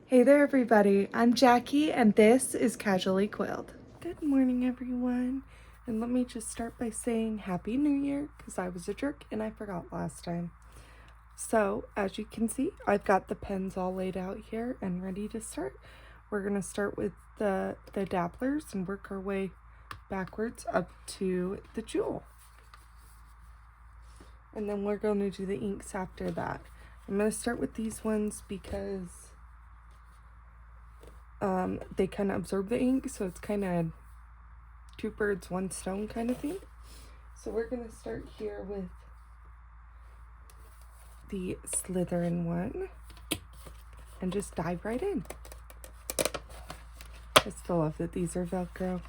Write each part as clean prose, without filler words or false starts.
Hey there everybody, I'm Jackie and this is Casually Quilled. Good morning everyone, and let me just start by saying Happy New Year because I was a jerk and I forgot last time. So as you can see, I've got the pens all laid out here and ready to start. We're going to start with the dabblers and work our way backwards up to the jewel. And then we're going to do the inks after that. I'm going to start with these ones because they kind of absorb the ink, so it's kind of two birds, one stone kind of thing. So we're going to start here with the Slytherin one and just dive right in. I still love that these are Velcro.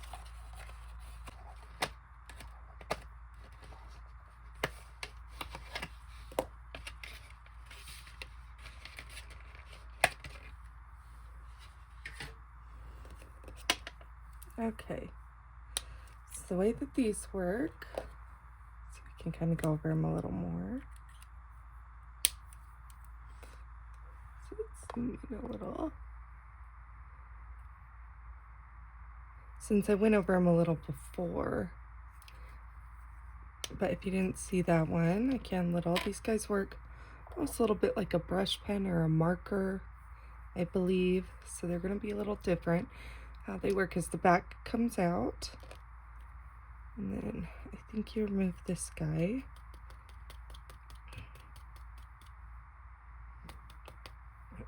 Okay, so the way that these work, so we can kind of go over them a little more. So let's zoom in a little. Since I went over them a little before, but if you didn't see that one, I can little. These guys work almost a little bit like a brush pen or a marker, I believe. So they're going to be a little different. How they work is the back comes out, and then I think you remove this guy.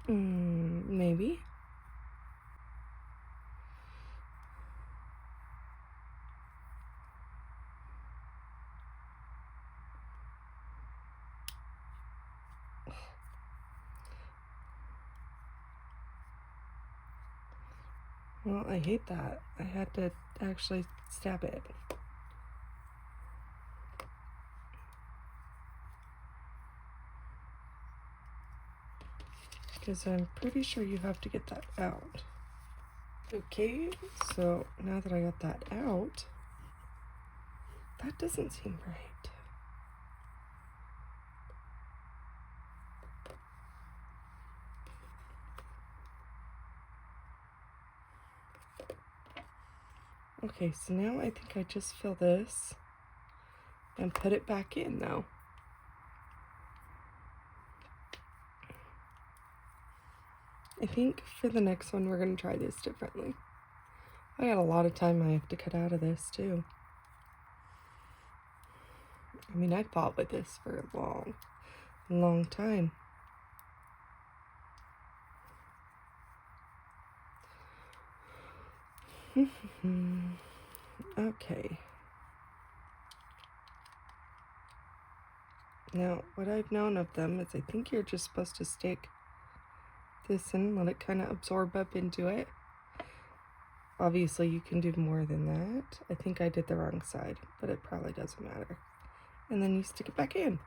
Maybe. Well, I hate that. I had to actually stab it. Because I'm pretty sure you have to get that out. Okay, so now that I got that out, that doesn't seem right. Okay, so now I think I just fill this and put it back in now. I think for the next one, we're going to try this differently. I got a lot of time I have to cut out of this, too. I mean, I fought with this for a long time. Okay. Now, what I've known of them is I think you're just supposed to stick this in, let it kind of absorb up into it. Obviously, you can do more than that. I think I did the wrong side, but it probably doesn't matter. And then you stick it back in.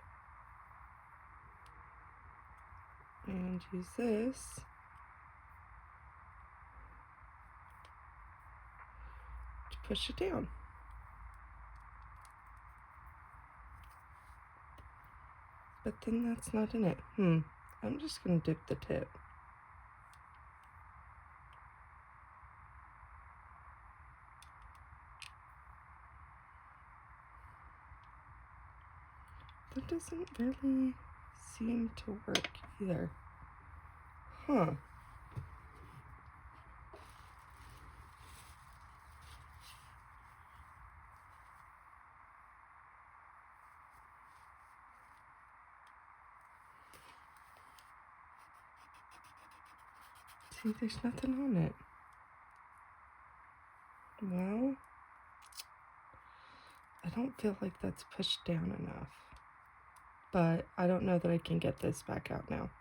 And use this to push it down. But then that's not in it. I'm just going to dip the tip. That doesn't really seem to work either. Huh. See, there's nothing on it. Well, I don't feel like that's pushed down enough. But I don't know that I can get this back out now.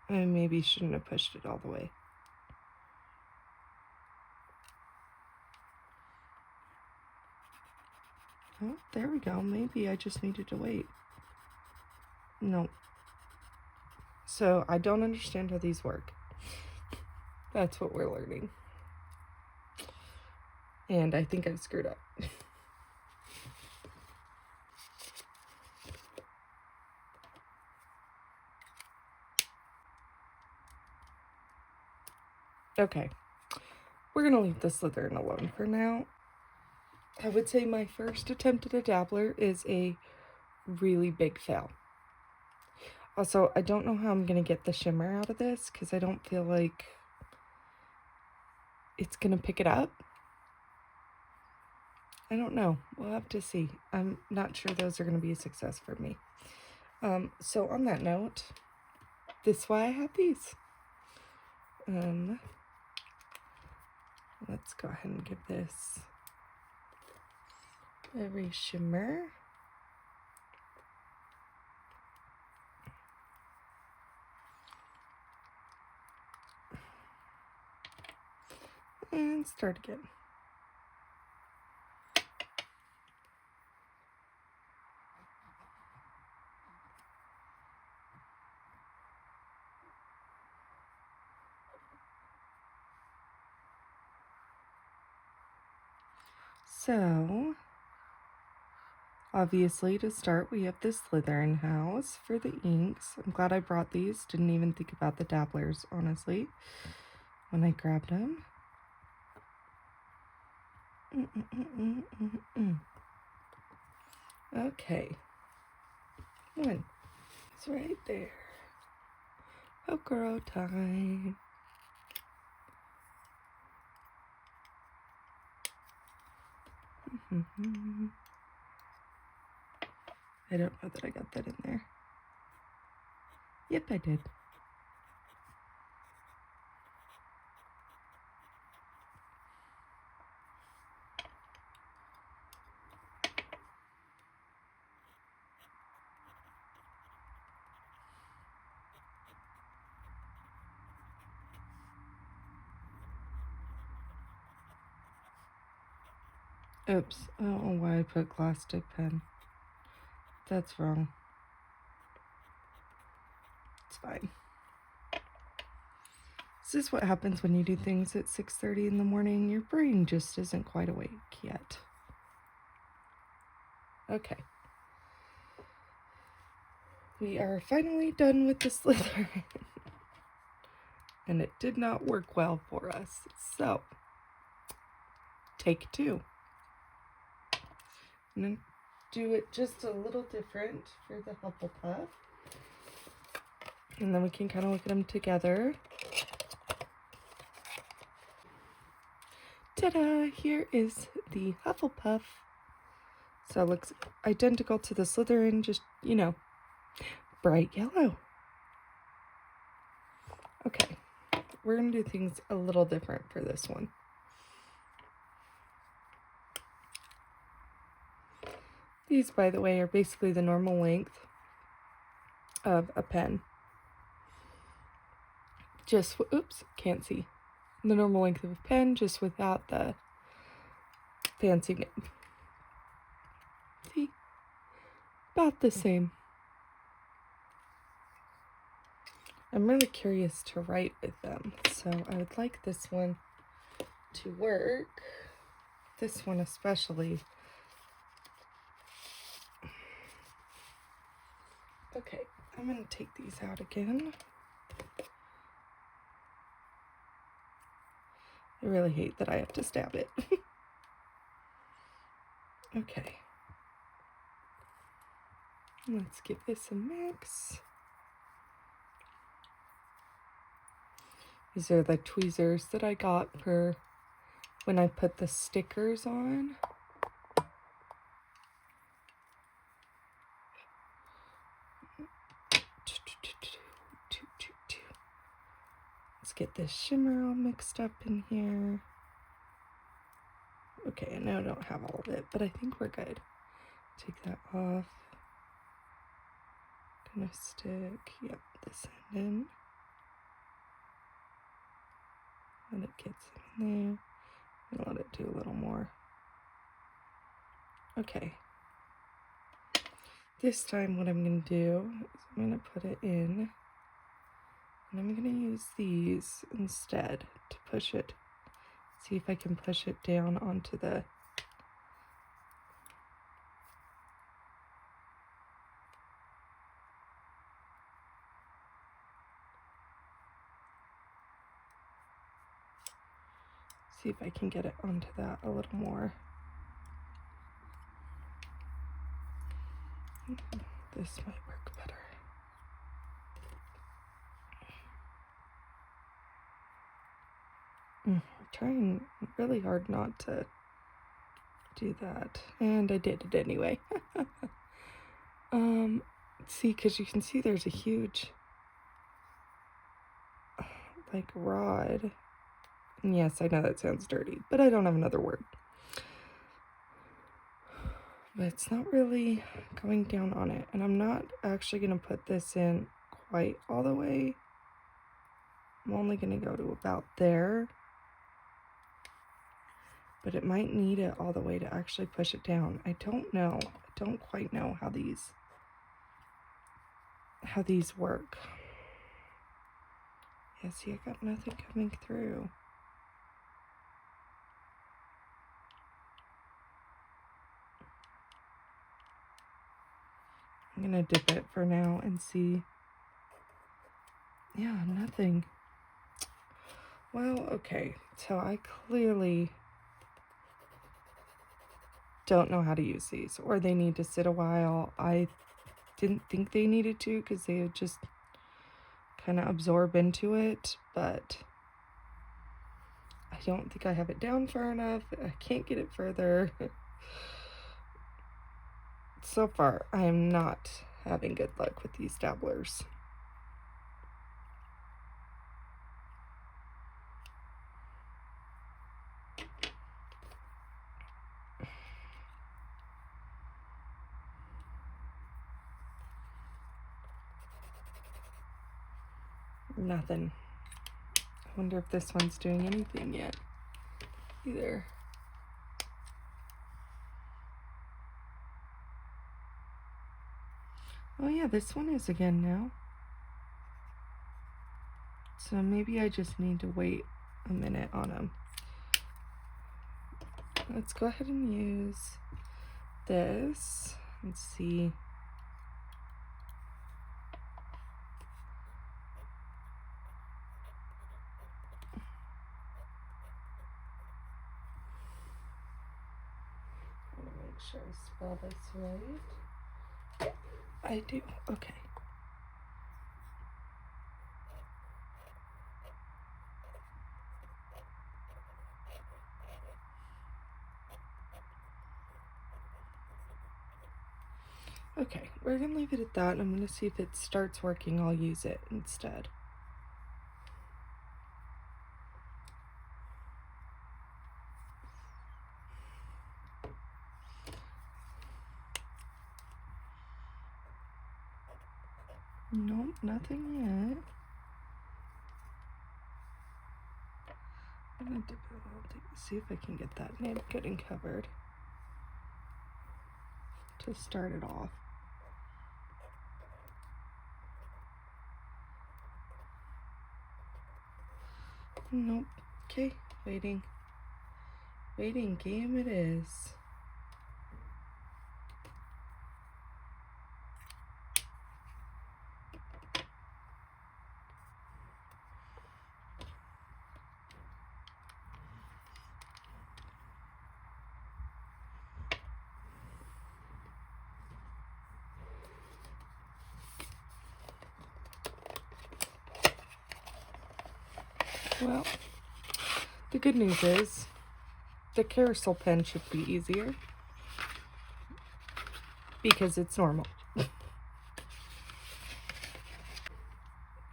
I maybe shouldn't have pushed it all the way. Oh, there we go. Maybe I just needed to wait. No. So I don't understand how these work. That's what we're learning. And I think I've screwed up. Okay, we're gonna leave the Slytherin alone for now. I would say my first attempt at a dabbler is a really big fail. Also, I don't know how I'm gonna get the shimmer out of this because I don't feel like it's gonna pick it up. I don't know. We'll have to see. I'm not sure those are gonna be a success for me. So on that note, this is why I have these. Let's go ahead and give this a re-shimmer. And start again. So, obviously to start we have this Slytherin house for the inks. I'm glad I brought these. Didn't even think about the dabblers, honestly, when I grabbed them. Okay. One. It's right there. Oh, girl time. I don't know that I got that in there. Yep, I did. Oops, I don't know why I put glass stick pen. That's wrong. It's fine. This is what happens when you do things at 6:30 in the morning. Your brain just isn't quite awake yet. Okay. We are finally done with the Slytherin. And it did not work well for us. So, take two. I'm going to do it just a little different for the Hufflepuff. And then we can kind of look at them together. Ta-da! Here is the Hufflepuff. So it looks identical to the Slytherin, just, you know, bright yellow. Okay, we're going to do things a little different for this one. These, by the way, are basically the normal length of a pen. Just, oops, can't see. The normal length of a pen, just without the fancy nib. See? About the same. I'm really curious to write with them, so I would like this one to work. This one especially. Okay, I'm going to take these out again. I really hate that I have to stab it. Okay. Let's give this a mix. These are the tweezers that I got for when I put the stickers on. Let's get this shimmer all mixed up in here. Okay, I know I don't have all of it, but I think we're good. Take that off. Gonna stick, yep, this end in. Let it get some in there. And let it do a little more. Okay. This time what I'm going to do is I'm going to put it in. And I'm going to use these instead to push it. See if I can push it down onto the... See if I can get it onto that a little more. This might work better. I'm trying really hard not to do that, and I did it anyway. See, because you can see there's a huge like rod. And yes, I know that sounds dirty, but I don't have another word. But it's not really going down on it, and I'm not actually going to put this in quite all the way. I'm only going to go to about there, but it might need it all the way to actually push it down. I don't know. I don't quite know how these work. Yeah, see, I got nothing coming through. I'm gonna dip it for now and see. Yeah, nothing. Well, okay, so I clearly don't know how to use these, or they need to sit a while. I didn't think they needed to because they would just kind of absorb into it, but I don't think I have it down far enough. I can't get it further. So far, I am not having good luck with these dabblers. Nothing. I wonder if this one's doing anything yet either. Oh yeah, this one is again now. So maybe I just need to wait a minute on them. Let's go ahead and use this and see. I want to make sure I spell this right. I do. Okay. Okay, we're gonna leave it at that. I'm gonna see if it starts working. I'll use it instead. Nope, nothing yet. I'm gonna dip it a little deep, see if I can get that nib good and covered to start it off. Nope. Okay, waiting. Waiting game it is. Well, the good news is the carousel pen should be easier because it's normal.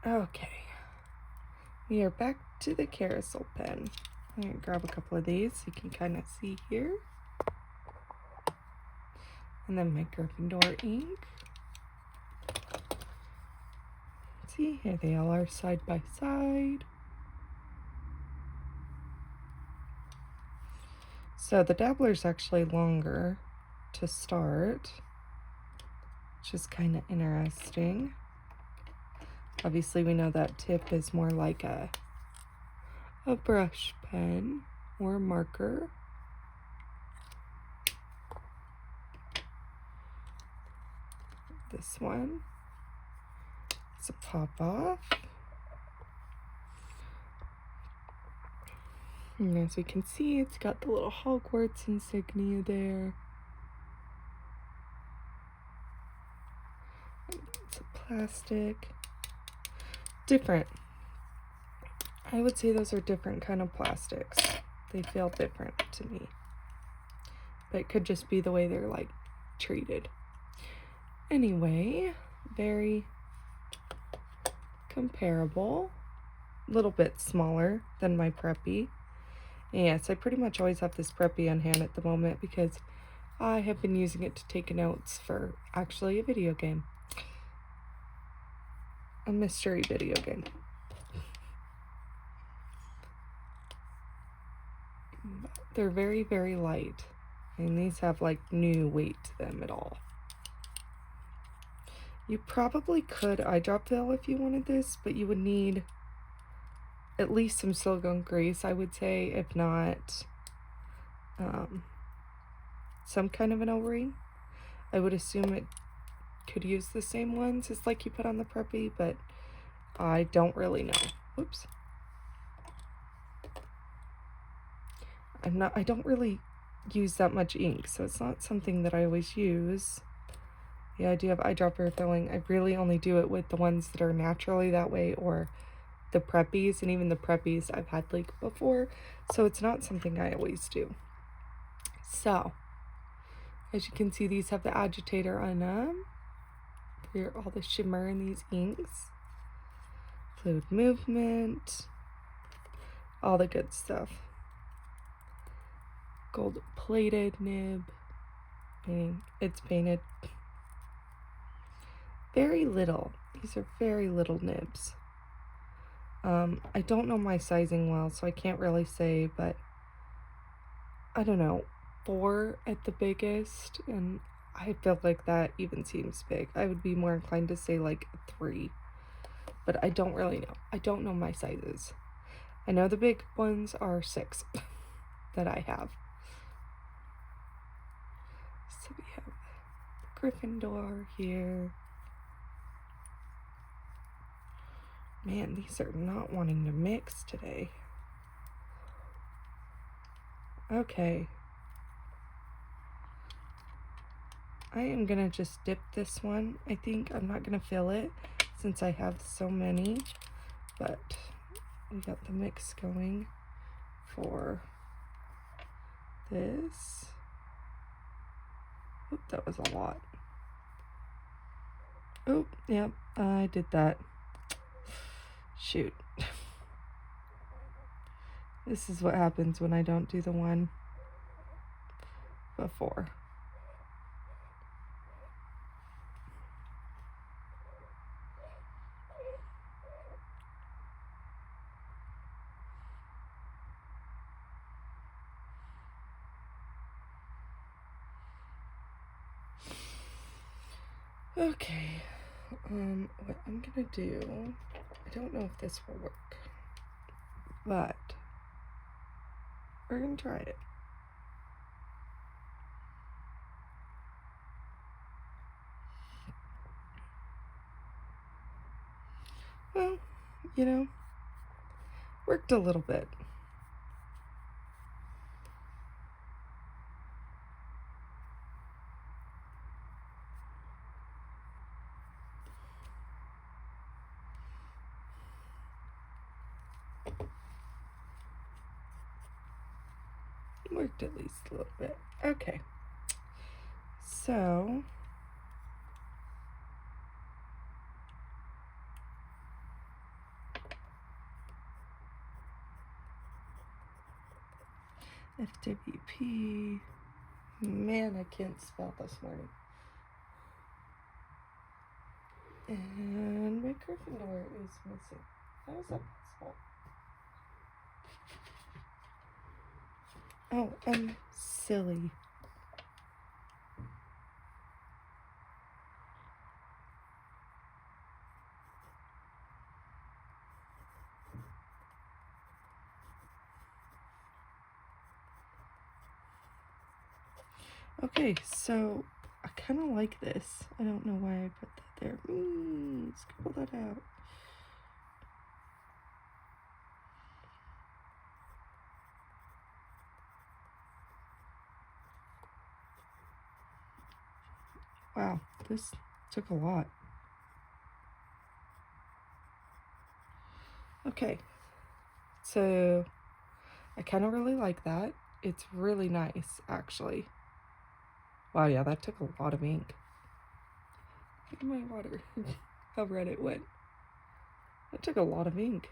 Okay, we are back to the carousel pen. I'm gonna grab a couple of these so you can kind of see here. And then my Gryffindor ink. See, here they all are side by side. So the dabbler's actually longer to start, which is kind of interesting. Obviously we know that tip is more like a brush pen or a marker. This one, it's a pop off. And as we can see, it's got the little Hogwarts insignia there. It's a plastic. Different. I would say those are different kind of plastics. They feel different to me. But it could just be the way they're like treated. Anyway, very comparable. A little bit smaller than my Preppy. And yes, I pretty much always have this Preppy on hand at the moment because I have been using it to take notes for actually a video game. A mystery video game. They're very, very light. And these have like no weight to them at all. You probably could eyedrop fill if you wanted this, but you would need at least some silicone grease, I would say, if not some kind of an O-ring. I would assume it could use the same ones as like you put on the Preppy, but I don't really know. Whoops. I don't really use that much ink, so it's not something that I always use. Yeah, I do have eyedropper filling. I really only do it with the ones that are naturally that way, or the Preppies, and even the Preppies I've had leak before, so it's not something I always do. So, as you can see, these have the agitator on them. For all the shimmer in these inks. Fluid movement. All the good stuff. Gold plated nib. Meaning it's painted. Very little. These are very little nibs. I don't know my sizing well, so I can't really say, but I don't know, 4 at the biggest, and I feel like that even seems big. I would be more inclined to say like a 3, but I don't really know. I don't know my sizes. I know the big ones are 6 that I have. So we have Gryffindor here. Man, these are not wanting to mix today. Okay. I am gonna just dip this one. I think I'm not gonna fill it since I have so many, but we got the mix going for this. Oop, that was a lot. Oh, yep, I did that. Shoot. This is what happens when I don't do the one before. Okay, what I'm gonna do, I don't know if this will work, but we're gonna try it. Well, you know, worked a little bit. Worked at least a little bit. Okay, so FWP. Man, I can't spell this morning. And my Gryffindor is missing. How is that possible? Oh, I'm silly. Okay, so I kind of like this. I don't know why I put that there. Let's pull that out. Wow, this took a lot. Okay, so I kind of really like that. It's really nice, actually. Wow, yeah, that took a lot of ink. Look at my water, how red it went. That took a lot of ink.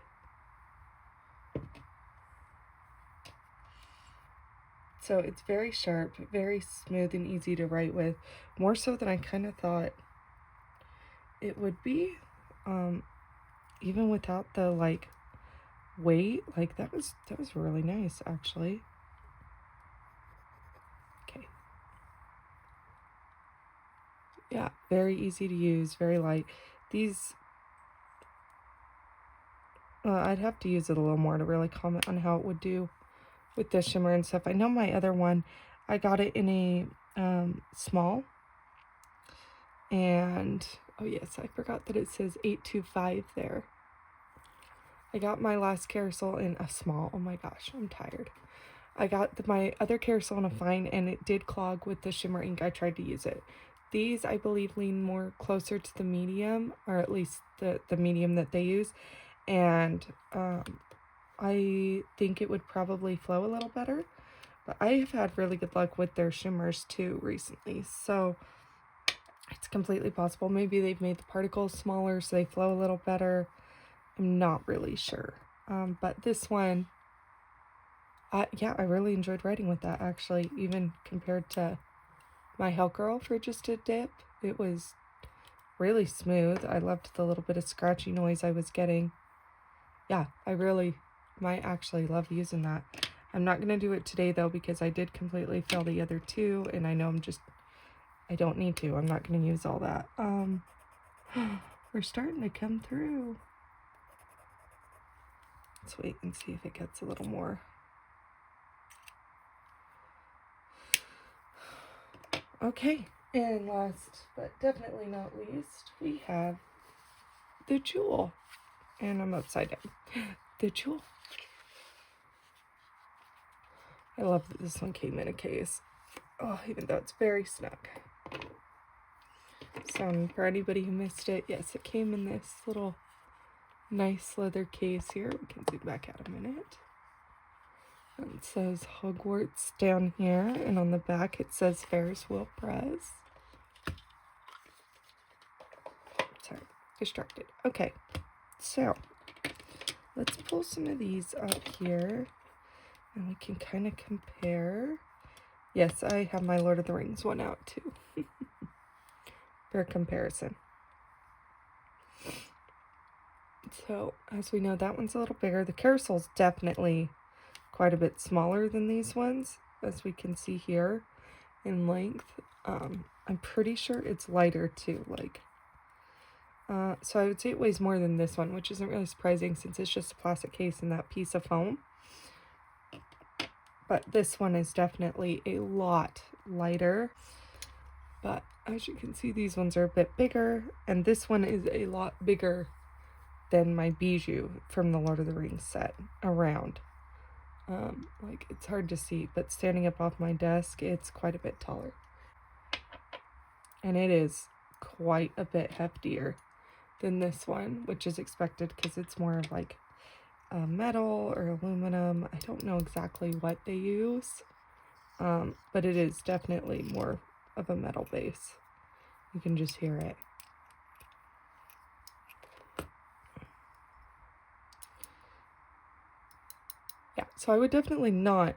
So it's very sharp, very smooth and easy to write with, more so than I kind of thought it would be. Even without the like weight, like that was really nice, actually. Okay. Yeah, very easy to use, very light. These, I'd have to use it a little more to really comment on how it would do with the shimmer and stuff. I know my other one, I got it in a small, and oh yes, I forgot that it says 825 there. I got my last carousel in a small. Oh my gosh, I'm tired. I got my other carousel in a fine, and it did clog with the shimmer ink. I tried to use it. These, I believe, lean more closer to the medium, or at least the medium that they use, and I think it would probably flow a little better. But I have had really good luck with their shimmers too recently, so it's completely possible. Maybe they've made the particles smaller so they flow a little better. I'm not really sure. But this one, yeah, I really enjoyed writing with that, actually, even compared to my Hell Girl for just a dip. It was really smooth. I loved the little bit of scratchy noise I was getting. Yeah, I really might actually love using that. I'm not going to do it today, though, because I did completely fail the other two, and I know I don't need to. I'm not going to use all that. We're starting to come through. Let's wait and see if it gets a little more. Okay, and last but definitely not least, we have the jewel. And I'm upside down. The jewel. I love that this one came in a case. Oh, even though it's very snug. So for anybody who missed it, yes, it came in this little nice leather case here. We can zoom back out a minute. And it says Hogwarts down here, and on the back it says Ferris Wheel Press. Sorry, distracted. Okay, so let's pull some of these up here, and we can kind of compare. Yes, I have my Lord of the Rings one out too for comparison. So, as we know, that one's a little bigger. The carousel's definitely quite a bit smaller than these ones, as we can see here in length. I'm pretty sure it's lighter too, like, so I would say it weighs more than this one, which isn't really surprising since it's just a plastic case and that piece of foam. But this one is definitely a lot lighter. But as you can see, these ones are a bit bigger, and this one is a lot bigger than my bijou from the Lord of the Rings set around. Like, it's hard to see, but standing up off my desk, it's quite a bit taller. And it is quite a bit heftier than this one, which is expected because it's more of like metal or aluminum. I don't know exactly what they use, but it is definitely more of a metal base. You can just hear it. Yeah, so I would definitely not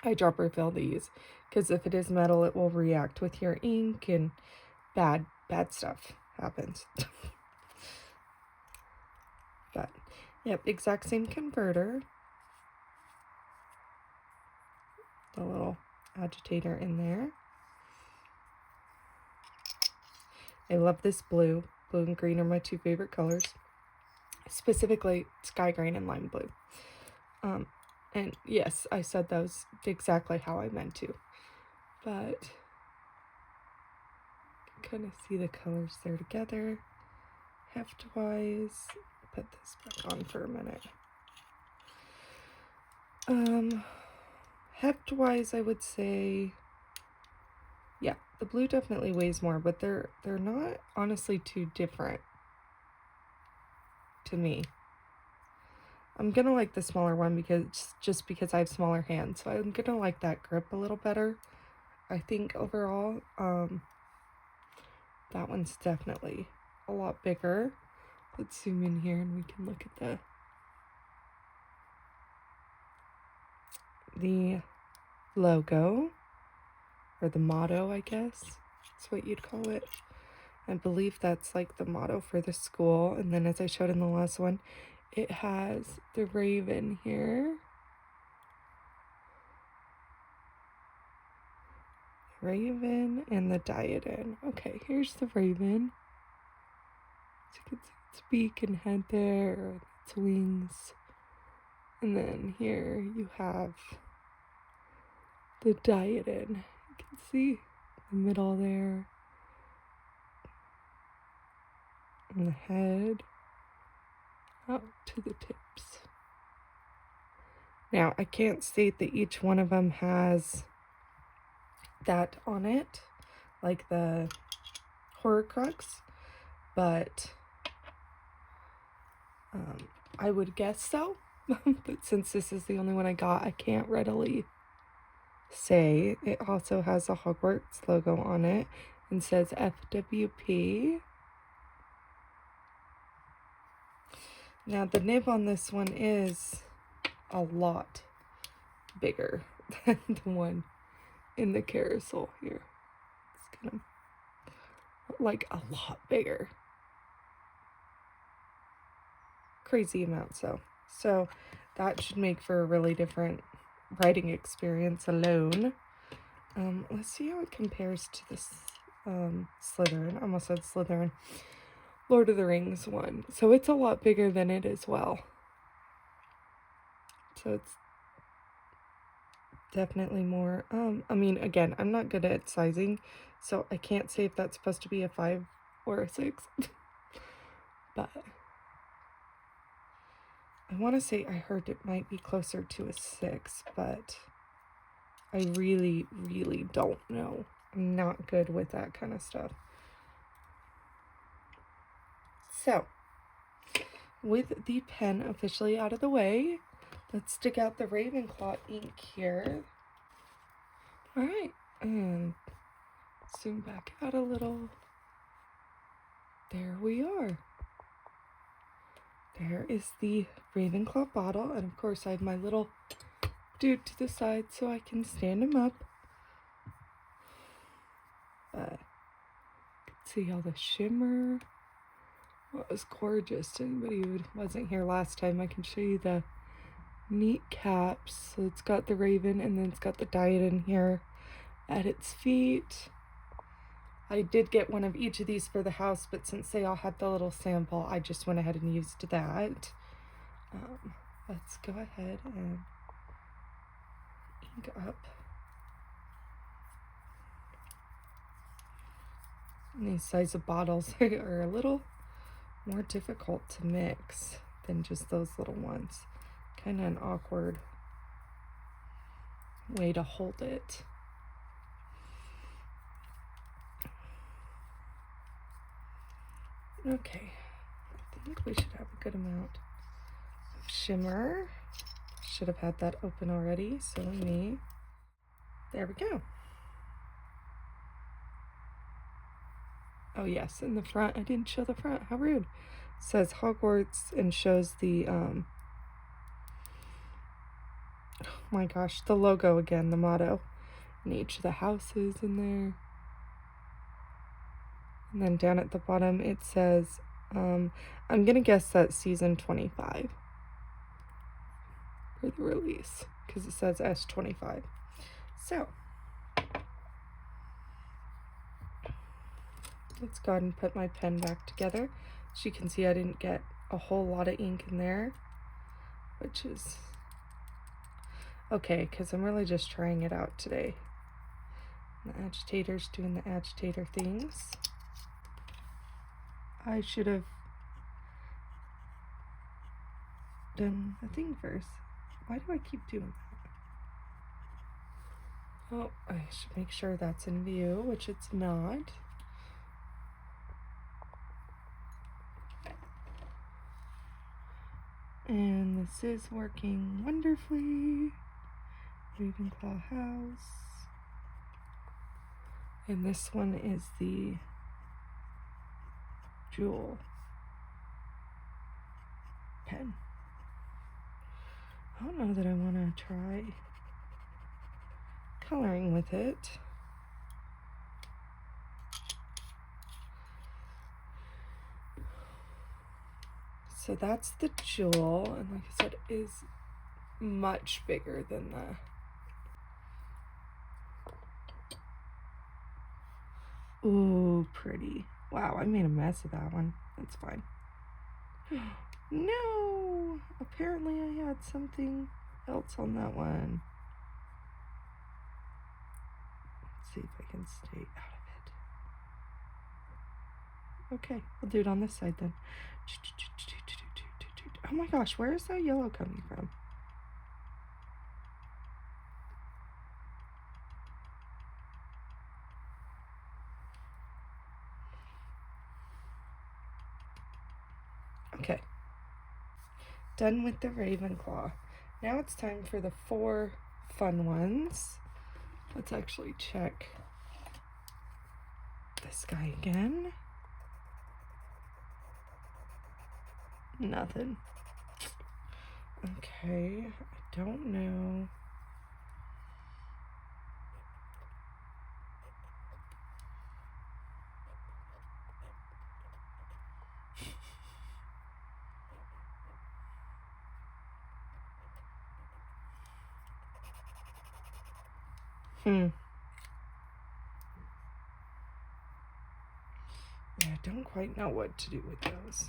eyedropper fill these, because if it is metal, it will react with your ink and bad stuff happens. But yep, exact same converter. The little agitator in there. I love this blue. Blue and green are my two favorite colors. Specifically sky green and lime blue. And yes, I said those exactly how I meant to. But you can kind of see the colors there together. Heft-wise, put this back on for a minute. Heft-wise, I would say, yeah, the blue definitely weighs more, but they're not honestly too different to me. I'm gonna like the smaller one just because I have smaller hands, so I'm gonna like that grip a little better. I think overall, that one's definitely a lot bigger. Let's zoom in here and we can look at the logo, or the motto, I guess that's what you'd call it. I believe that's like the motto for the school. And then as I showed in the last one, it has the raven here. Raven and the diadem. Okay, here's the raven. So you can see its beak and head there, or its wings. And then here you have the diadem. You can see the middle there. And the head out to the tips. Now, I can't state that each one of them has that on it, like the Horcrux, but I would guess so. But since this is the only one I got, I can't readily say. It also has a Hogwarts logo on it and says FWP. Now the nib on this one is a lot bigger than the one in the carousel here. It's kind of like a lot bigger. Crazy amount so that should make for a really different writing experience alone. Let's see how it compares to this Slytherin. I almost said Slytherin. Lord of the Rings one. So it's a lot bigger than it as well. So it's definitely more. I mean, again, I'm not good at sizing, so I can't say if that's supposed to be a 5 or a 6. But I want to say I heard it might be closer to a 6, but I really, really don't know. I'm not good with that kind of stuff. So, with the pen officially out of the way, let's stick out the Ravenclaw ink here. All right, and zoom back out a little. There we are. There is the Ravenclaw bottle, and of course I have my little dude to the side so I can stand him up. See all the shimmer. Well, it was gorgeous. Anybody who wasn't here last time, I can show you the neat caps. So it's got the raven and then it's got the diadem here at its feet. I did get one of each of these for the house, but since they all had the little sample, I just went ahead and used that. Let's go ahead and ink up. And these size of bottles are a little more difficult to mix than just those little ones. Kind of an awkward way to hold it. Okay, I think we should have a good amount of shimmer. Should have had that open already, so me. There we go. Oh yes, in the front, I didn't show the front, how rude. It says Hogwarts and shows the, oh my gosh, the logo again, the motto. And each of the houses in there. And then down at the bottom it says, I'm gonna guess that's season 25 for the release, because it says S25. So, let's go ahead and put my pen back together. As you can see, I didn't get a whole lot of ink in there, which is okay, because I'm really just trying it out today. The agitator's doing the agitator things. I should have done the thing first. Why do I keep doing Oh, I should make sure that's in view, which it's not. And this is working wonderfully. Ravenclaw House. And this one is the Jewel pen. I don't know that I want to try coloring with it. So that's the Jewel, and like I said, it is much bigger than the... Ooh, pretty. Wow, I made a mess of that one. That's fine. No! Apparently I had something else on that one. Let's see if I can stay out of it. Okay, we'll do it on this side then. Oh my gosh, where is that yellow coming from? Okay, done with the Ravenclaw. Now it's time for the 4 fun ones. Let's actually check this guy again. Nothing. Okay, I don't know. Yeah, I don't quite know what to do with those,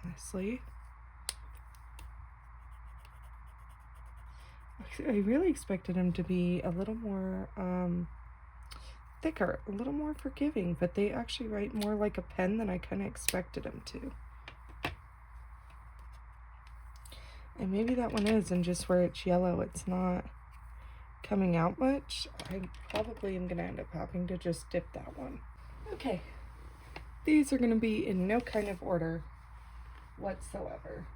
honestly. I really expected them to be a little more thicker, a little more forgiving, but they actually write more like a pen than I kind of expected them to. And maybe that one is, and just where it's yellow, it's not coming out much. I probably am going to end up having to just dip that one. Okay, these are going to be in no kind of order whatsoever.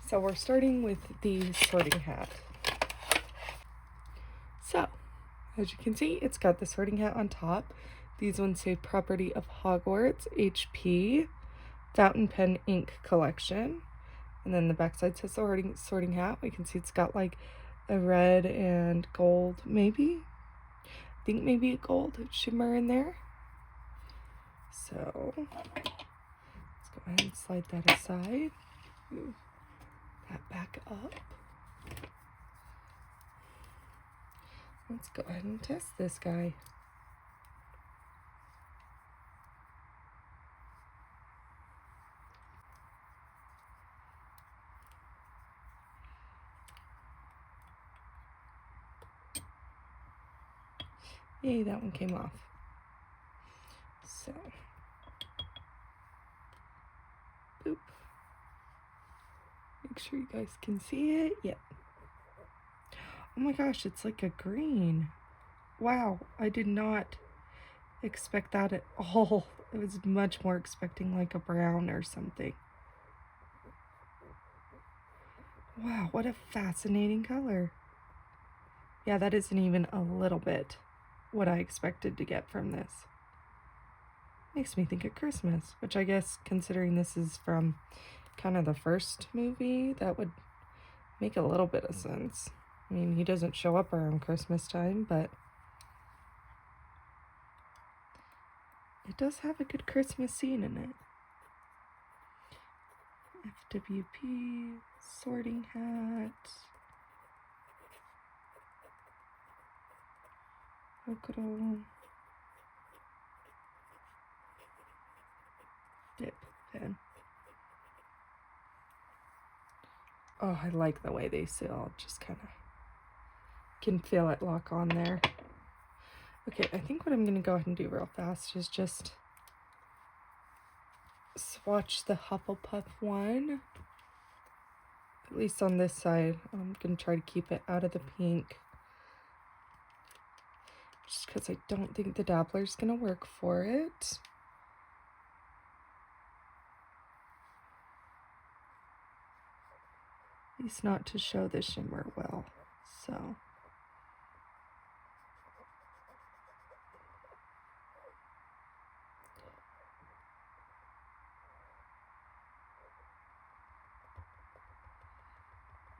So we're starting with the sorting hat. So, as you can see, it's got the sorting hat on top. These ones say Property of Hogwarts, HP, Fountain Pen Ink Collection. And then the backside says sorting hat. We can see it's got like a red and gold, maybe? I think maybe a gold shimmer in there. So, let's go ahead and slide that aside. Move that back up. Let's go ahead and test this guy. Yay, that one came off. So, boop. Make sure you guys can see it. Yep. Oh my gosh, it's like a green. Wow, I did not expect that at all. I was much more expecting like a brown or something. Wow, what a fascinating color. Yeah, that isn't even a little bit what I expected to get from this. Makes me think of Christmas, which I guess, considering this is from kind of the first movie, that would make a little bit of sense. I mean, he doesn't show up around Christmas time, but it does have a good Christmas scene in it. FWP, sorting hat, Okoro, dip pen. Oh, I like the way they seal. Just kind of can feel it lock on there. Okay, I think what I'm going to go ahead and do real fast is just swatch the Hufflepuff one. At least on this side. I'm going to try to keep it out of the pink. just because I don't think the dabbler's gonna work for it. At least not to show the shimmer well, so.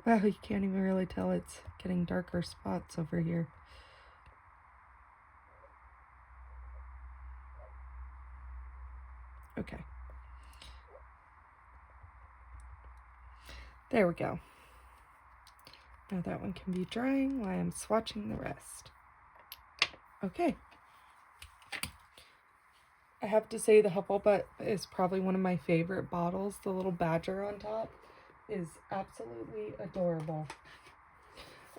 Wow, you can't even really tell it's getting darker spots over here. Okay. There we go. Now that one can be drying while I'm swatching the rest. Okay. I have to say the Hufflepuff is probably one of my favorite bottles. The little badger on top is absolutely adorable.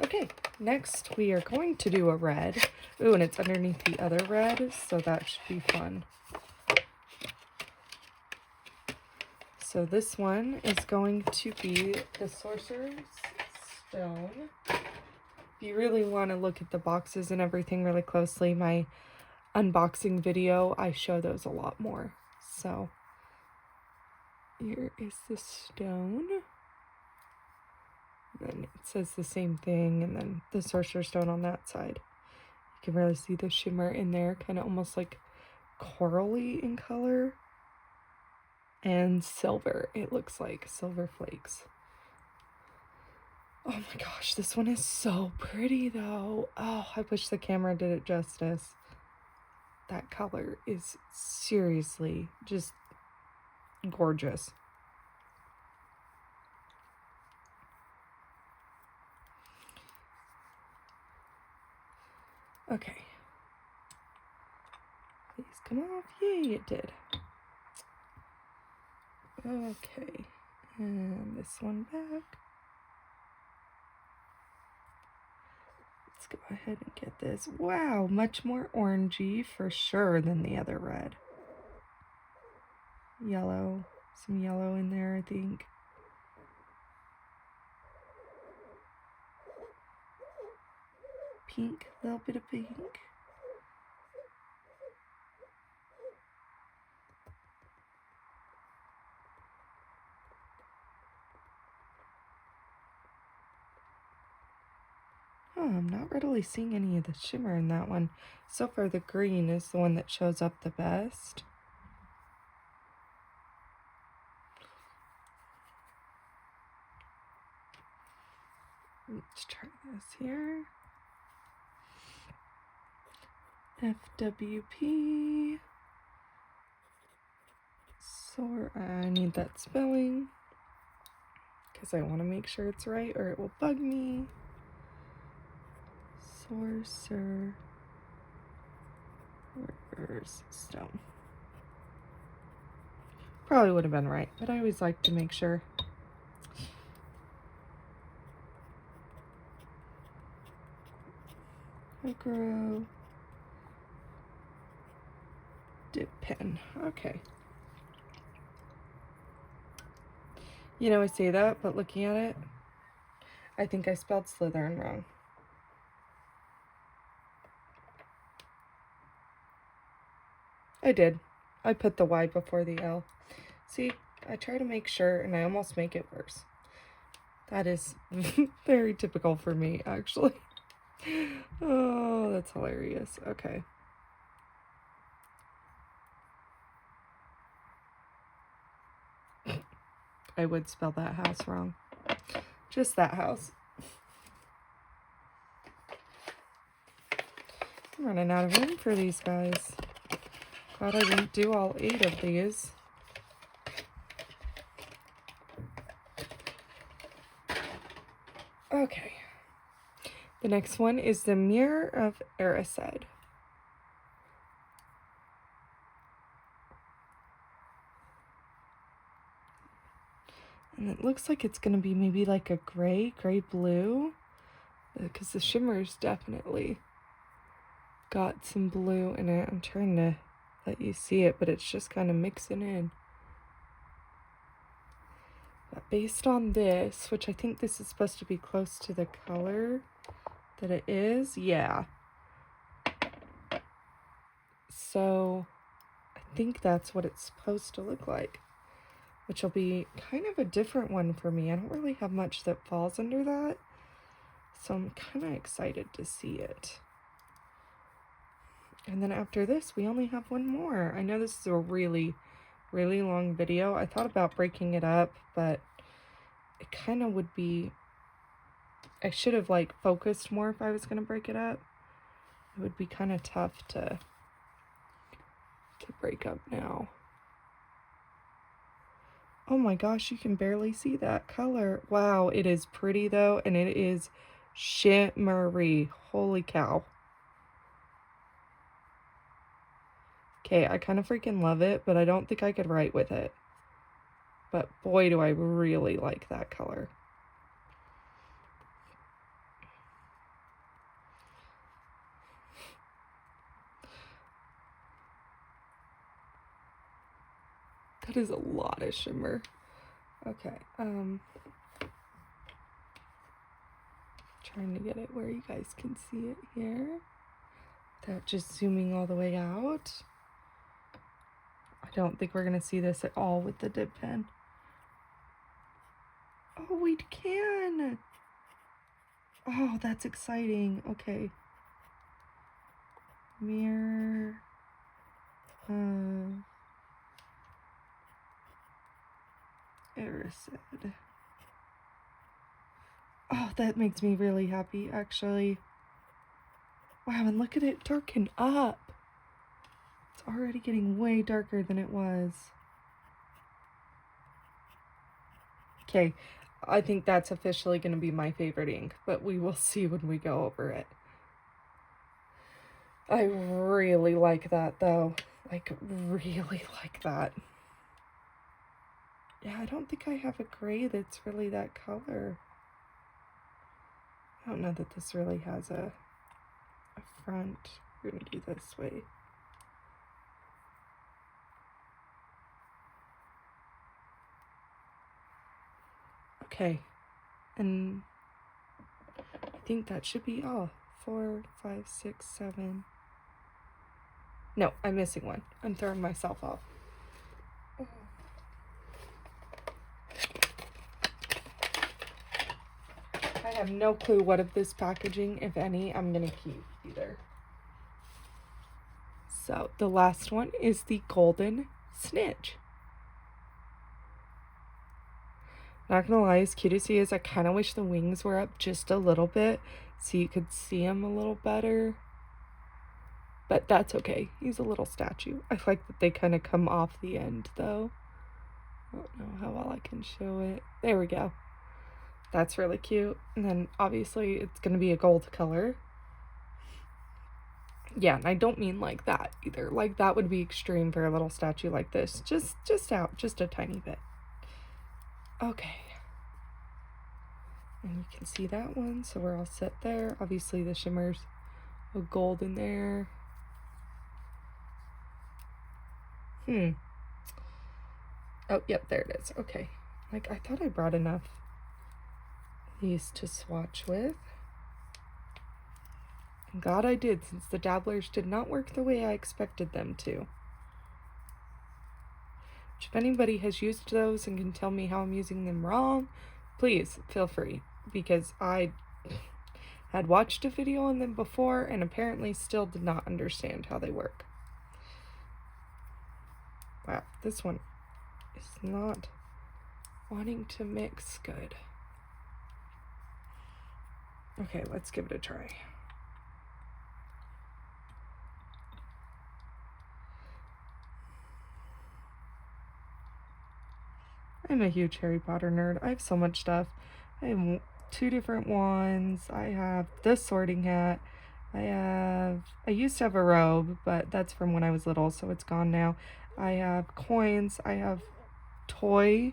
Okay, next we are going to do a red. Ooh, and it's underneath the other red, so that should be fun. So this one is going to be the Sorcerer's Stone. If you really want to look at the boxes and everything really closely, my unboxing video, I show those a lot more. So here is the stone. Then it says the same thing, and then the Sorcerer's Stone on that side. You can really see the shimmer in there, kind of almost like corally in color. And silver, it looks like silver flakes. Oh my gosh, this one is so pretty though. Oh, I wish the camera did it justice. That color is seriously just gorgeous. Okay. Please come off. Yay, it did. Okay. And this one back. Let's go ahead and get this. Wow, much more orangey for sure than the other red. Yellow. Some yellow in there, I think. Pink, a little bit of pink. Oh, I'm not really seeing any of the shimmer in that one. So far, the green is the one that shows up the best. Let's try this here. FWP. So I need that spelling because I want to make sure it's right or it will bug me. Sorcerer's Stone. Probably would have been right, but I always like to make sure. Micro dip pen. Okay. You know, I say that, but looking at it, I think I spelled Slytherin wrong. I did. I put the Y before the L. See, I try to make sure, and I almost make it worse. That is very typical for me, actually. Oh, that's hilarious. Okay. I would spell that house wrong. Just that house. I'm running out of room for these guys. Glad I didn't do all 8 of these. Okay. The next one is the Mirror of Erised. And it looks like it's going to be maybe like a gray blue, because the shimmer's definitely got some blue in it. I'm trying to let you see it, but it's just kind of mixing in. But based on this, which I think this is supposed to be close to the color that it is, yeah. So I think that's what it's supposed to look like, which will be kind of a different one for me. I don't really have much that falls under that, so I'm kind of excited to see it. And then after this, we only have one more. I know this is a really, really long video. I thought about breaking it up, but it kind of would be, I should have like focused more if I was going to break it up. It would be kind of tough to break up now. Oh my gosh, you can barely see that color. Wow, it is pretty though, and it is shimmery. Holy cow. Okay, I kind of freaking love it, but I don't think I could write with it. But boy, do I really like that color. That is a lot of shimmer. Okay, trying to get it where you guys can see it here. Without just zooming all the way out. I don't think we're gonna see this at all with the dip pen. Oh, we can! Oh, that's exciting. Okay. Mirror. Erised. Oh, that makes me really happy, actually. Wow, and look at it darken up. It's already getting way darker than it was. Okay, I think that's officially going to be my favorite ink, but we will see when we go over it. I really like that, though. Like, really like that. Yeah, I don't think I have a gray that's really that color. I don't know that this really has a front. We're going to do this way. Okay, and I think that should be all. 4, 5, 6, 7. No, I'm missing one. I'm throwing myself off. I have no clue what of this packaging, if any, I'm gonna keep either. So the last one is the golden snitch. Not gonna lie, as cute as he is, I kind of wish the wings were up just a little bit so you could see him a little better. But that's okay. He's a little statue. I like that they kind of come off the end, though. I don't know how well I can show it. There we go. That's really cute. And then, obviously, it's going to be a gold color. Yeah, and I don't mean like that, either. Like, that would be extreme for a little statue like this. Just out, just a tiny bit. Okay. And you can see that one, so we're all set there. Obviously, the shimmer's a gold in there. Oh, yep, there it is. Okay. Like, I thought I brought enough of these to swatch with. And God, I did, since the dabblers did not work the way I expected them to. Which, if anybody has used those and can tell me how I'm using them wrong, please feel free. Because I had watched a video on them before and apparently still did not understand how they work. Wow, this one is not wanting to mix good. Okay, let's give it a try. I'm a huge Harry Potter nerd. I have so much stuff. I have 2 different ones. I have this sorting hat. I used to have a robe, but that's from when I was little, so it's gone now. I have coins. I have toy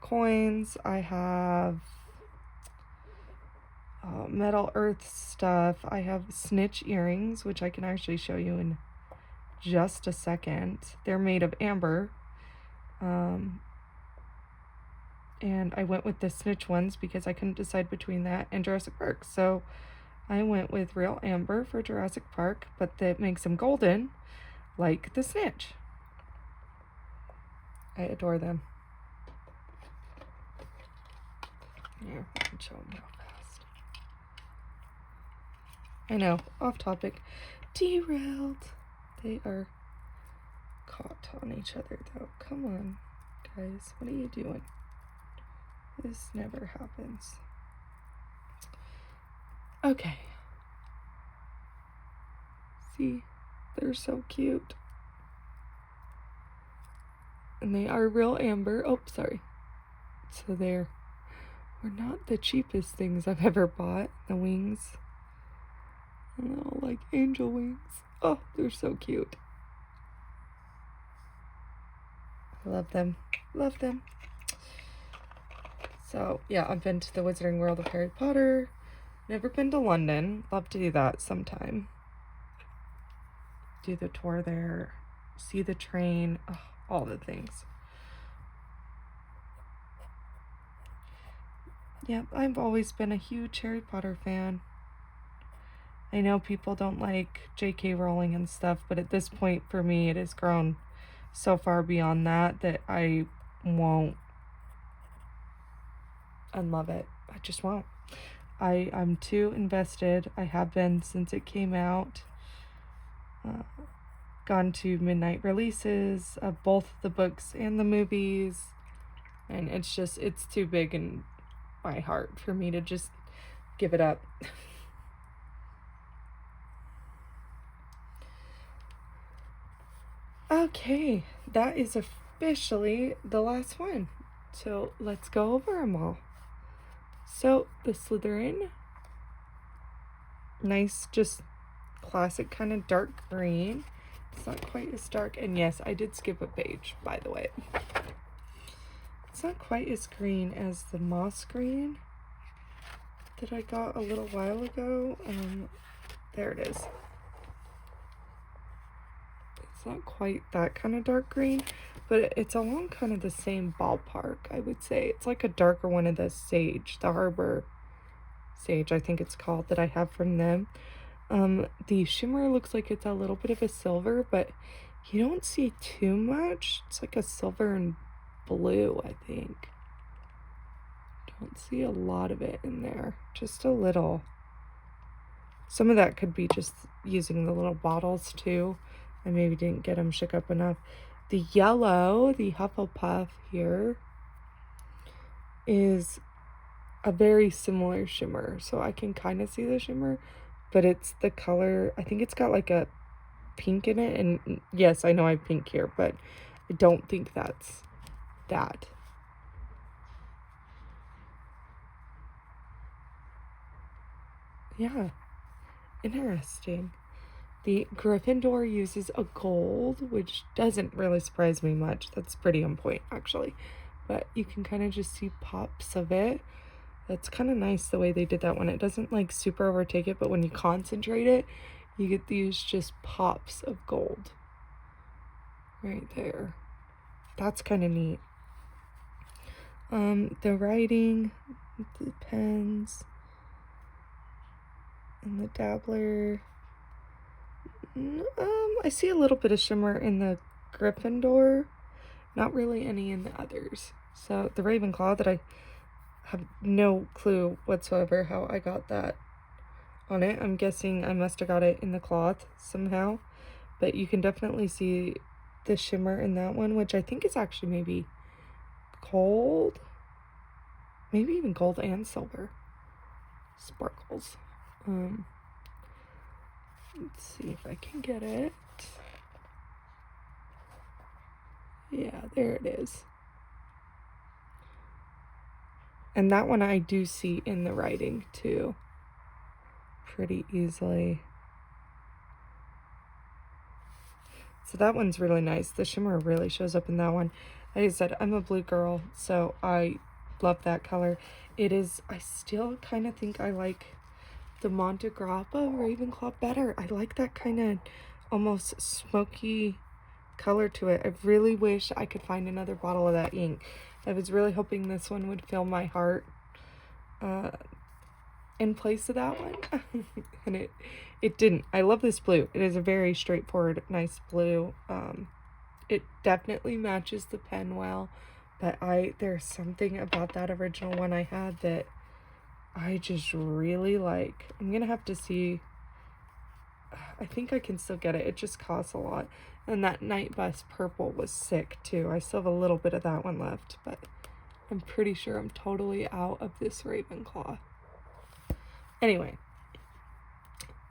coins. I have Metal Earth stuff. I have snitch earrings, which I can actually show you in just a second. They're made of amber. And I went with the snitch ones because I couldn't decide between that and Jurassic Park. So I went with real amber for Jurassic Park, but that makes them golden. like the Snitch. I adore them. Here, I can show them real fast. I know, off topic. Derailed. They are caught on each other though. Come on, guys. What are you doing? This never happens. Okay. See, they're so cute. And they are real amber. Oh, sorry. So they're not the cheapest things I've ever bought. The wings. Oh, like angel wings. Oh, they're so cute. I love them. Love them. So, yeah, I've been to the Wizarding World of Harry Potter. Never been to London. Love to do that sometime. Do the tour there. See the train. Oh, all the things. Yep, I've always been a huge Harry Potter fan. I know people don't like J.K. Rowling and stuff, but at this point for me it has grown so far beyond that I won't unlove it. I just won't. I'm too invested. I have been since it came out. Gone to midnight releases of both the books and the movies. And it's too big in my heart for me to just give it up. Okay, that is officially the last one. So let's go over them all. So the Slytherin, nice, just classic kind of dark green. It's not quite as dark. And yes, I did skip a page, by the way. It's not quite as green as the moss green that I got a little while ago. There it is. It's not quite that kind of dark green, but it's along kind of the same ballpark, I would say. It's like a darker one of the sage, the Harbor Sage, I think it's called, that I have from them. The shimmer looks like it's a little bit of a silver, but you don't see too much. It's like a silver and blue, I think. Don't see a lot of it in there, just a little. Some of that could be just using the little bottles too. I maybe didn't get them shook up enough. The yellow, the Hufflepuff here, is a very similar shimmer. So I can kind of see the shimmer, but it's the color, I think it's got like a pink in it. And yes, I know I have pink here, but I don't think that's that. Yeah, interesting. The Gryffindor uses a gold, which doesn't really surprise me much. That's pretty on point, actually. But you can kind of just see pops of it. That's kind of nice the way they did that one. It doesn't like super overtake it, but when you concentrate it, you get these just pops of gold. Right there. That's kind of neat. The writing, the pens, and the dabbler. I see a little bit of shimmer in the Gryffindor, not really any in the others. So the Ravenclaw, that I have no clue whatsoever how I got that on it. I'm guessing I must have got it in the cloth somehow, but you can definitely see the shimmer in that one, which I think is actually maybe gold, maybe even gold and silver sparkles. Let's see if I can get it. Yeah, there it is. And that one I do see in the writing too, pretty easily. So that one's really nice. The shimmer really shows up in that one. Like I said, I'm a blue girl, so I love that color. It is, I still kind of think I like the Monte Grappa Ravenclaw better. I like that kind of almost smoky color to it. I really wish I could find another bottle of that ink. I was really hoping this one would fill my heart in place of that one. And it didn't. I love this blue. It is a very straightforward, nice blue. It definitely matches the pen well, but there's something about that original one I had that I just really like. I'm gonna have to see. I think I can still get it. It just costs a lot. And that Night Bus purple was sick too. I still have a little bit of that one left, but I'm pretty sure I'm totally out of this Ravenclaw. Anyway,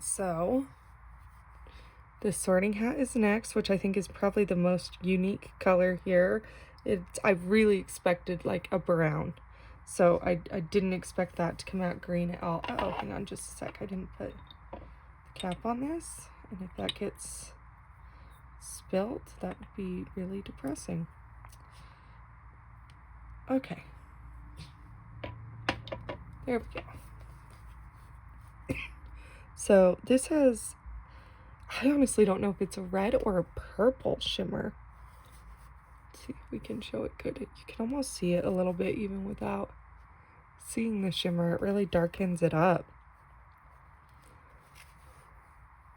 so the Sorting Hat is next, which I think is probably the most unique color here. I really expected like a brown. So I didn't expect that to come out green at all. Oh, hang on just a sec. I didn't put the cap on this. And if that gets spilt, that would be really depressing. Okay. There we go. So this has, I honestly don't know if it's a red or a purple shimmer. Let's see if we can show it good. You can almost see it a little bit even without seeing the shimmer. It really darkens it up.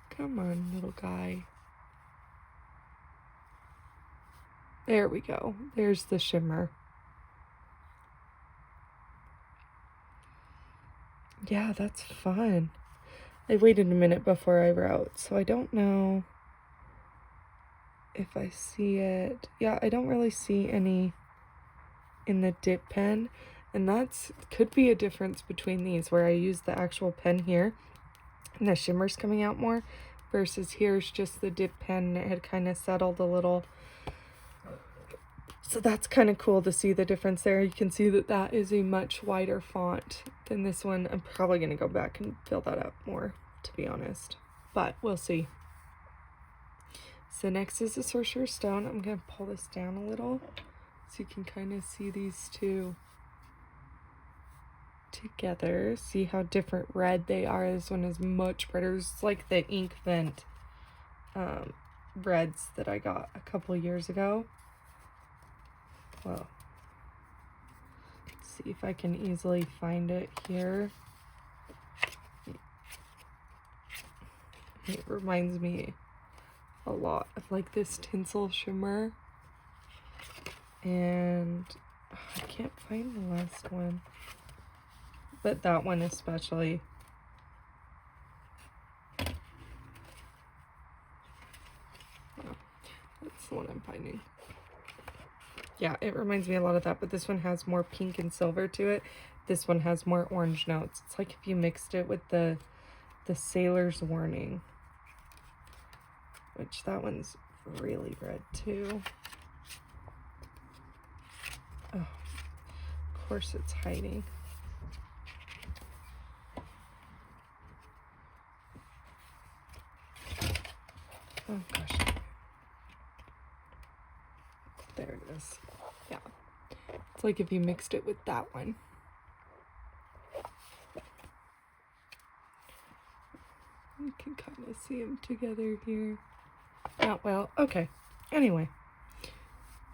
Come on, little guy. There we go. There's the shimmer. Yeah, that's fun. I waited a minute before I wrote, so I don't know if I see it. Yeah, I don't really see any in the dip pen, and that's could be a difference between these, where I use the actual pen here and the shimmer's coming out more, versus here's just the dip pen and it had kind of settled a little. So that's kind of cool to see the difference there. You can see that that is a much wider font than this one. I'm probably going to go back and fill that up more, to be honest, but we'll see. So next is the Sorcerer's Stone. I'm going to pull this down a little so you can kind of see these two together. See how different red they are. This one is much brighter. It's like the ink vent reds that I got a couple years ago. Well, let's see if I can easily find it here. It reminds me a lot of like this tinsel shimmer. And I can't find the last one, but that one especially. Oh, that's the one I'm finding. Yeah, it reminds me a lot of that, but this one has more pink and silver to it. This one has more orange notes. It's like if you mixed it with the Sailor's Warning, which that one's really red too. Oh, of course it's hiding. Oh gosh. There it is. Yeah. It's like if you mixed it with that one. You can kind of see them together here. Oh, well, okay. Anyway.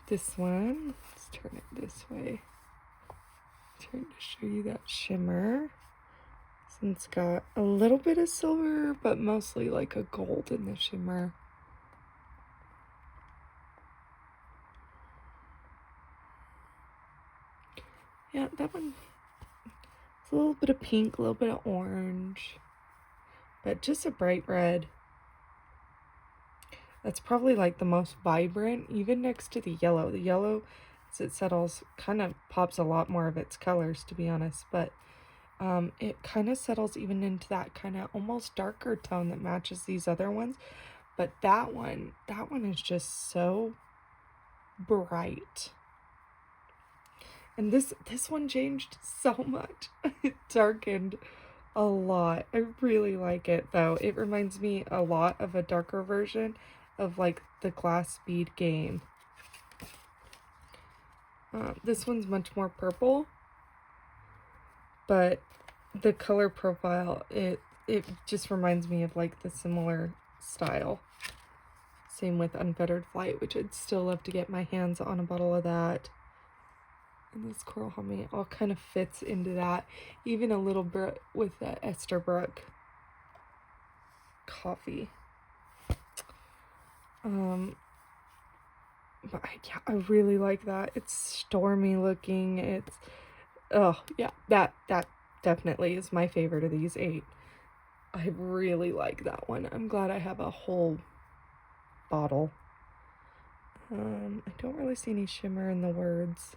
This one, let's turn it this way. Trying to show you that shimmer. So it's got a little bit of silver, but mostly like a gold in the shimmer. Yeah, that one, it's a little bit of pink, a little bit of orange, but just a bright red. That's probably like the most vibrant, even next to the yellow. The yellow, as it settles, kind of pops a lot more of its colors, to be honest, but it kind of settles even into that kind of almost darker tone that matches these other ones. But that one is just so bright. And this one changed so much. It darkened a lot. I really like it though. It reminds me a lot of a darker version of like the Glass Bead game. This one's much more purple, but the color profile, it just reminds me of like the similar style. Same with Unfettered Flight, which I'd still love to get my hands on a bottle of that. And this coral homemade all kind of fits into that, even a little bit with the Esterbrook coffee. But yeah, I really like that. It's stormy looking. It's, oh yeah, that definitely is my favorite of these 8. I really like that one. I'm glad I have a whole bottle. I don't really see any shimmer in the words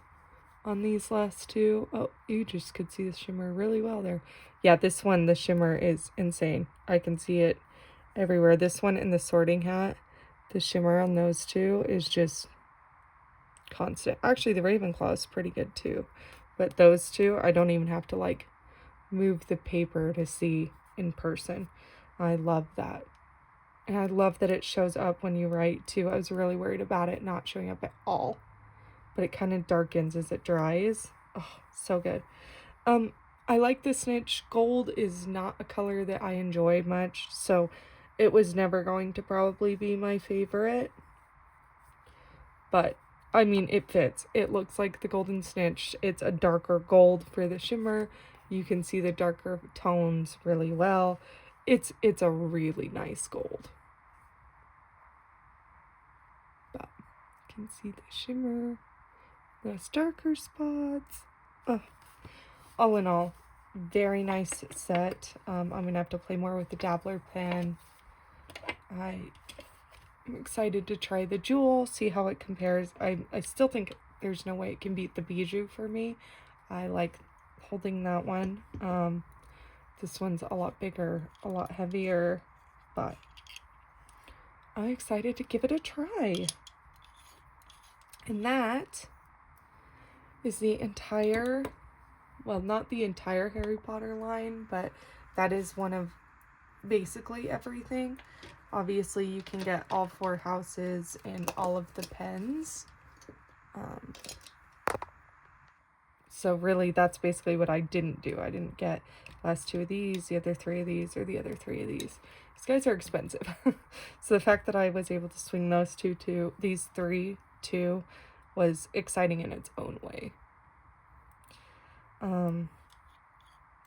on these last 2. Oh, you just could see the shimmer really well there. Yeah, this one, the shimmer is insane. I can see it everywhere. This one in the sorting hat, the shimmer on those 2 is just constant. Actually, the Ravenclaw is pretty good too. But those 2, I don't even have to like move the paper to see in person. I love that. And I love that it shows up when you write too. I was really worried about it not showing up at all. But it kind of darkens as it dries. Oh, so good. I like the snitch. Gold is not a color that I enjoy much, so it was never going to probably be my favorite. But, I mean, it fits. It looks like the golden snitch. It's a darker gold for the shimmer. You can see the darker tones really well. It's a really nice gold. But you can see the shimmer. Those darker spots. All in all, very nice set. I'm gonna have to play more with the dabbler pen. I'm excited to try the jewel, see how it compares. I still think there's no way it can beat the bijou for me. I like holding that one. This one's a lot bigger, a lot heavier, but I'm excited to give it a try. And that is the entire, well, not the entire Harry Potter line, but that is one of basically everything. Obviously, you can get all 4 houses and all of the pens. So really, that's basically what I didn't do. I didn't get the last 2 of these, the other 3 of these, or the other 3 of these. These guys are expensive. So the fact that I was able to swing those 2 to these 3 too was exciting in its own way.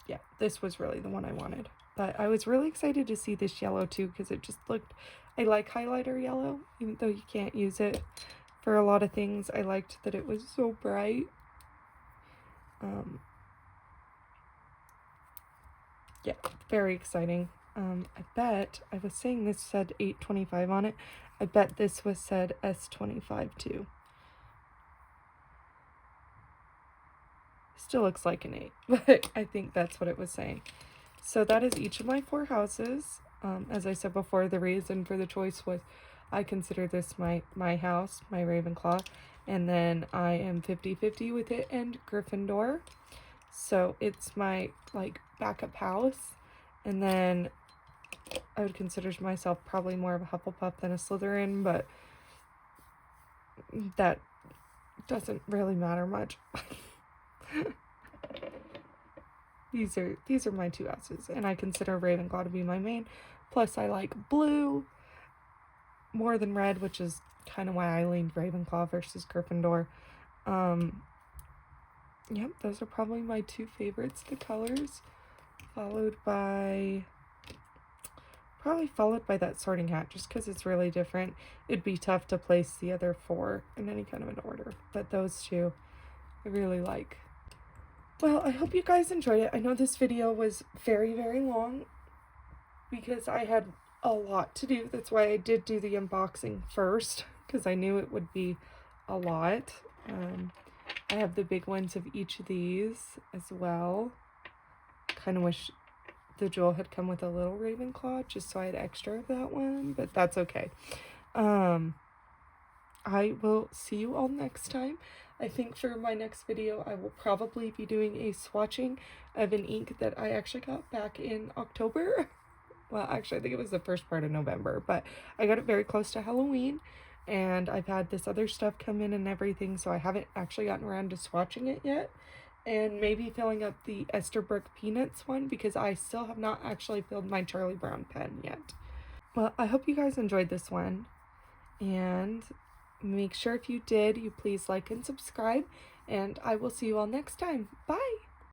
Yeah, this was really the one I wanted. But I was really excited to see this yellow too, because it just looked, I like highlighter yellow, even though you can't use it for a lot of things. I liked that it was so bright. Yeah, very exciting. I bet, I was saying this said 825 on it. I bet this was said S25 too. Still looks like an 8, but I think that's what it was saying. So that is each of my 4 houses. As I said before, the reason for the choice was I consider this my house, my Ravenclaw, and then I am 50-50 with it and Gryffindor. So it's my like backup house, and then I would consider myself probably more of a Hufflepuff than a Slytherin, but that doesn't really matter much. These are my 2 houses, and I consider Ravenclaw to be my main. Plus, I like blue more than red, which is kind of why I leaned Ravenclaw versus Gryffindor. Yep, those are probably my 2 favorites, the colors, followed by that sorting hat, just because it's really different. It'd be tough to place the other 4 in any kind of an order, but those 2 I really like. Well, I hope you guys enjoyed it. I know this video was very, very long because I had a lot to do. That's why I did do the unboxing first, because I knew it would be a lot. I have the big ones of each of these as well. Kind of wish the jewel had come with a little Ravenclaw, just so I had extra of that one, but that's okay. I will see you all next time. I think for my next video, I will probably be doing a swatching of an ink that I actually got back in October. Well, actually, I think it was the first part of November, but I got it very close to Halloween, and I've had this other stuff come in and everything, so I haven't actually gotten around to swatching it yet. And maybe filling up the Esterbrook Peanuts one, because I still have not actually filled my Charlie Brown pen yet. Well, I hope you guys enjoyed this one, and make sure if you did, you please like and subscribe, And I will see you all next time. Bye!